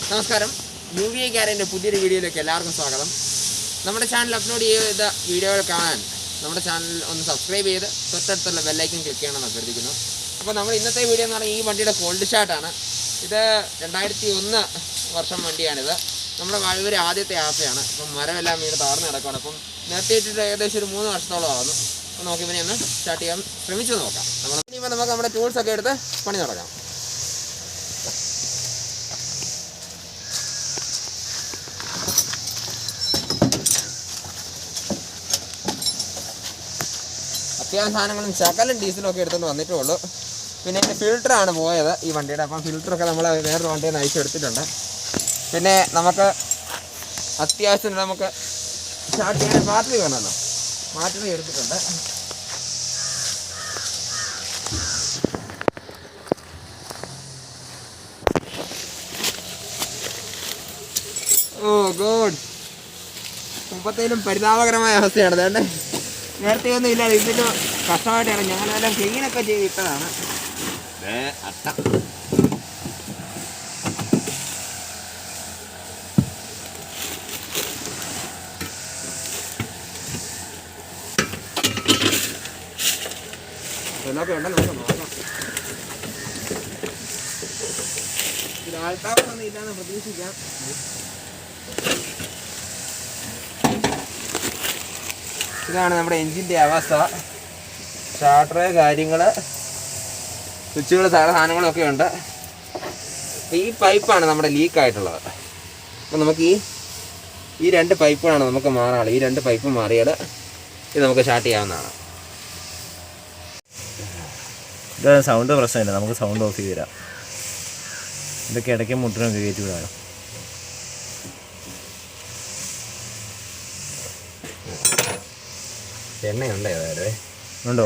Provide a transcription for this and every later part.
നമസ്കാരം. UVA ഗ്യാരൻ്റെ പുതിയൊരു വീഡിയോയിലേക്ക് എല്ലാവർക്കും സ്വാഗതം. നമ്മുടെ ചാനൽ അപ്ലോഡ് ചെയ്ത വീഡിയോകൾ കാണാൻ നമ്മുടെ ചാനൽ ഒന്ന് സബ്സ്ക്രൈബ് ചെയ്ത് തൊട്ടടുത്തുള്ള ബെല്ലൈക്കൺ ക്ലിക്ക് ചെയ്യണമെന്ന് അഭ്യർത്ഥിക്കുന്നു. അപ്പോൾ നമ്മൾ ഇന്നത്തെ വീഡിയോ എന്ന് പറഞ്ഞാൽ ഈ വണ്ടിയുടെ കോൾഡ് സ്റ്റാർട്ടാണ്. ഇത് 2001 വർഷം വണ്ടിയാണിത്. നമ്മുടെ വഴിവരെ ആദ്യത്തെ യാത്രയാണ്. അപ്പം മരമെല്ലാം വീട് താഴ്ന്നു കിടക്കുകയാണ്. അപ്പം നിർത്തിയിട്ടിട്ട് ഏകദേശം ഒരു 3 വർഷത്തോളം ആകുന്നു. അപ്പോൾ നമുക്ക് ഇവനെ ഒന്ന് സ്റ്റാർട്ട് ചെയ്യാൻ ശ്രമിച്ചു നോക്കാം. ഇനിയിപ്പോൾ നമുക്ക് നമ്മുടെ ടൂൾസൊക്കെ എടുത്ത് പണി തുടങ്ങാം. അത്യാവശ്യം സാധനങ്ങളും ശകലം ഡീസലും ഒക്കെ എടുത്തുകൊണ്ട് വന്നിട്ടുള്ളൂ. പിന്നെ ഇതിൻ്റെ ഫിൽറ്ററാണ് പോയത് ഈ വണ്ടിയുടെ. അപ്പം ഫിൽറ്ററൊക്കെ നമ്മൾ വേറൊരു വണ്ടിയിൽ നിന്ന് അയച്ചെടുത്തിട്ടുണ്ട്. പിന്നെ നമുക്ക് അത്യാവശ്യം നമുക്ക് സ്റ്റാർട്ട് ചെയ്യാൻ ബാറ്ററി വേണമല്ലോ, ബാറ്ററി എടുത്തിട്ടുണ്ട്. ഓ ഗോഡ്, മുമ്പത്തേലും പരിതാപകരമായ അവസ്ഥയാണ്. അതുകൊണ്ട് നേരത്തെ ഒന്നും ഇല്ല, ഇതിന് കഷ്ടമായിട്ടാണ് ഞങ്ങളെല്ലാം ക്ലീനൊക്കെ ചെയ്തിട്ടതാണ്. അട്ട എന്നൊക്കെ ഉണ്ടല്ലോ, നമുക്ക് നോക്കാം. ഇത് ആൾക്കാരൊന്നും ഇല്ലാന്ന് പ്രതീക്ഷിക്കാം. ഇതാണ് നമ്മുടെ എൻജിൻ്റെ അവസ്ഥ. സ്റ്റാർട്ടർ, കാര്യങ്ങൾ, സ്വിച്ചുകൾ, സാധനങ്ങളൊക്കെ ഉണ്ട്. ഈ പൈപ്പാണ് നമ്മുടെ ലീക്കായിട്ടുള്ളത്. അപ്പോൾ നമുക്ക് ഈ 2 പൈപ്പുകളാണ് നമുക്ക് മാറാനുള്ളത്. ഈ 2 പൈപ്പ് മാറിയാൽ ഇത് നമുക്ക് സ്റ്റാർട്ട് ചെയ്യാവുന്നതാണ്. ഇത് സൗണ്ട് പ്രശ്നമില്ല, നമുക്ക് സൗണ്ട് ഓഫ് ചെയ്ത് തരാം. ഇതൊക്കെ ഇടയ്ക്ക് മുട്ടിനൊക്കെ കയറ്റി വിടാം. എണ്ണയുണ്ടോ? അതായത് ഉണ്ടോ?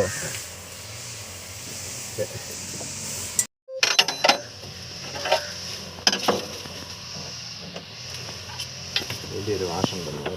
വലിയൊരു വാഷുണ്ടല്ലോ.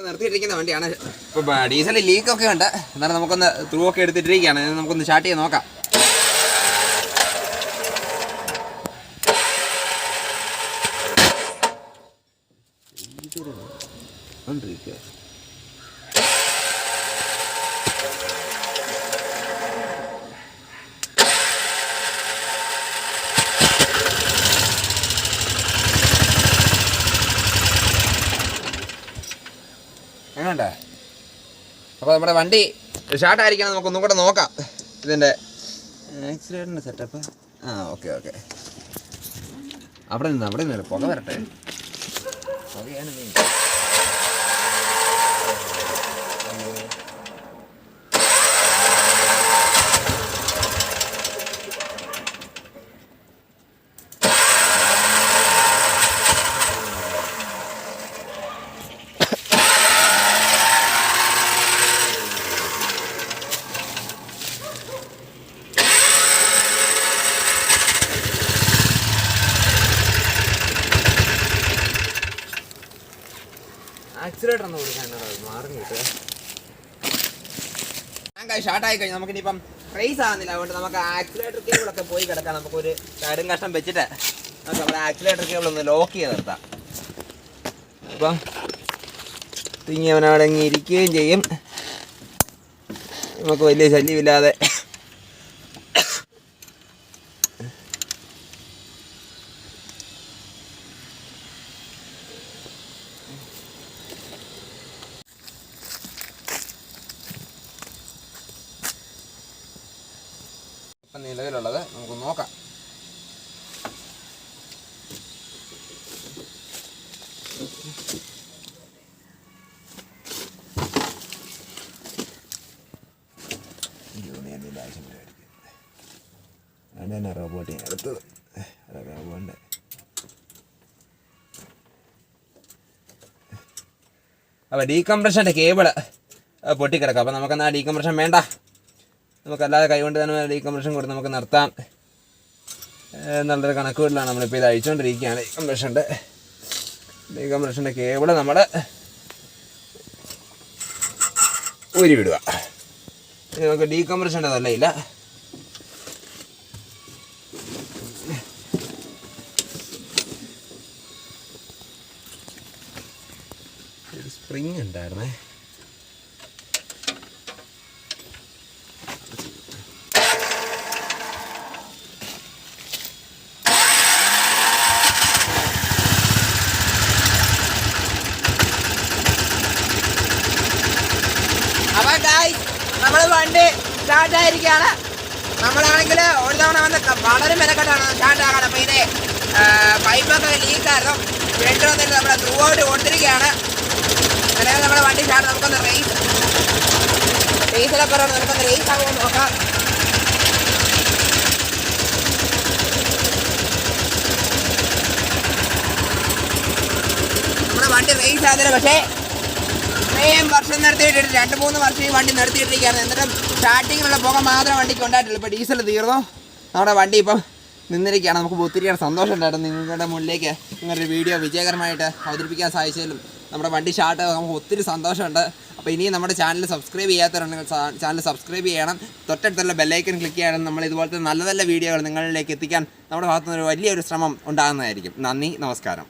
നിർത്തിയിട്ടിരിക്കുന്ന വണ്ടിയാണ്. ഇപ്പോൾ ഡീസൽ ലീക്കൊക്കെ ഉണ്ട്. എന്നാലും നമുക്കൊന്ന് ത്രൂ ഒക്കെ എടുത്തിട്ടിരിക്കുകയാണ്. നമുക്കൊന്ന് സ്റ്റാർട്ട് ചെയ്ത് നോക്കാം. എങ്ങനെയുണ്ട്? അപ്പോൾ നമ്മുടെ വണ്ടി സ്റ്റാർട്ടായിരിക്കണം. നമുക്കൊന്നും കൂടെ നോക്കാം ഇതിൻ്റെ ആക്സിലേറ്ററിൻ്റെ സെറ്റപ്പ്. ഓക്കെ. അവിടെ നിന്ന് പുക വരട്ടെ. പുകയാണ് നീ. ആക്സിലേറ്റർ ഒന്ന് കൊടുക്കാൻ മാറി കിട്ടുക. ടാങ്കായി സ്റ്റാർട്ടായി കഴിഞ്ഞാൽ നമുക്കിനിപ്പം റേസ് ആകുന്നില്ല. അതുകൊണ്ട് നമുക്ക് ആക്സിലേറ്റർ കേബിളൊക്കെ പോയി കിടക്കാം. നമുക്കൊരു കടും കഷ്ണം വെച്ചിട്ട് നമുക്ക് നമ്മുടെ ആക്സിലേറ്റർ കേബിൾ ഒന്ന് ലോക്ക് ചെയ്ത് നിർത്താം. അപ്പം തിങ്ങി അവനവിടെ അങ്ങ് ഇരിക്കുകയും ചെയ്യും. നമുക്ക് വലിയ ശല്യമില്ലാതെ നിലവിലുള്ളത് നമുക്ക് നോക്കാം. ഇതാണ് റോബോട്ടിന് അടുത്തത്. റോബോണ്ട് അപ്പോൾ ഡീകംപ്രഷൻ്റെ കേബിള് പൊട്ടിക്കിടക്കാം. അപ്പോൾ നമുക്കെന്നാ ഡീകംപ്രഷൻ വേണ്ട, നമുക്കല്ലാതെ കൈകൊണ്ട് തന്നെ ഡീകംപ്രഷൻ കൊടുത്ത് നമുക്ക് നിർത്താം എന്നുള്ളൊരു കണക്കുകളിലാണ് നമ്മളിപ്പോൾ ഇത് അഴിച്ചുകൊണ്ടിരിക്കുകയാണ്. ഡീകംപ്രഷൻ്റെ കേബിള് നമ്മൾ ഊരി വിടുക. ഇനി നമുക്ക് ഡീകംപ്രഷൻ്റെ തല്ലയില്ല. ഒരു സ്പ്രിങ് ഉണ്ടായിരുന്നേ, നമ്മൾ വണ്ടി സ്റ്റാർട്ടായിരിക്കുകയാണ്. നമ്മളാണെങ്കിൽ ഒരു തവണ വന്ന് വളരെ മെനക്കെട്ടാണ് സ്റ്റാർട്ടാകാൻ. അപ്പോൾ ഇത് പൈപ്പൊക്കെ ലീക്കായിരുന്നു, വെട്ട് വന്നിട്ട് നമ്മൾ ത്രൂ ഔട്ട് കൊടുത്തിരിക്കുകയാണ്. അല്ലെങ്കിൽ നമ്മുടെ വണ്ടി സ്റ്റാർട്ട് നമുക്കൊന്ന് റേസിലൊക്കെ നമുക്കൊന്ന് റേസ് ആകുമ്പോൾ നോക്കാം. നമ്മുടെ വണ്ടി റേസ് ആകുന്നില്ല, പക്ഷേ ഇത്രയും വർഷം നിർത്തിയിട്ടിട്ട് 2-3 വർഷം ഈ വണ്ടി നിർത്തിയിട്ടിരിക്കുകയാണ്. എന്നിട്ടും സ്റ്റാർട്ടിങ്ങിലുള്ള പുക മാത്രം വണ്ടിക്ക് ഉണ്ടായിട്ടുള്ളൂ. ഇപ്പോൾ ഡീസൽ തീർന്നു, നമ്മുടെ വണ്ടി ഇപ്പം നിന്നിരിക്കുകയാണ്. നമുക്ക് ഒത്തിരിയേറെ സന്തോഷം ഉണ്ടായിരുന്നു നിങ്ങളുടെ മുന്നിലേക്ക് നിങ്ങളുടെ വീഡിയോ വിജയകരമായിട്ട് അവതരിപ്പിക്കാൻ സാധിച്ചതിലും. നമ്മുടെ വണ്ടി സ്റ്റാർട്ട് നമുക്ക് ഒത്തിരി സന്തോഷമുണ്ട്. അപ്പോൾ ഇനിയും നമ്മുടെ ചാനൽ സബ്സ്ക്രൈബ് ചെയ്യാത്തവരുണ്ടെങ്കിൽ ചാനൽ സബ്സ്ക്രൈബ് ചെയ്യണം. തൊട്ടടുത്തുള്ള ബെല്ലൈക്കൺ ക്ലിക്ക് ചെയ്യണം. നമ്മൾ ഇതുപോലത്തെ നല്ല നല്ല വീഡിയോകൾ നിങ്ങളിലേക്ക് എത്തിക്കാൻ നമ്മുടെ ഭാഗത്തുനിന്ന് വലിയൊരു ശ്രമം ഉണ്ടാകുന്നതായിരിക്കും. നന്ദി, നമസ്കാരം.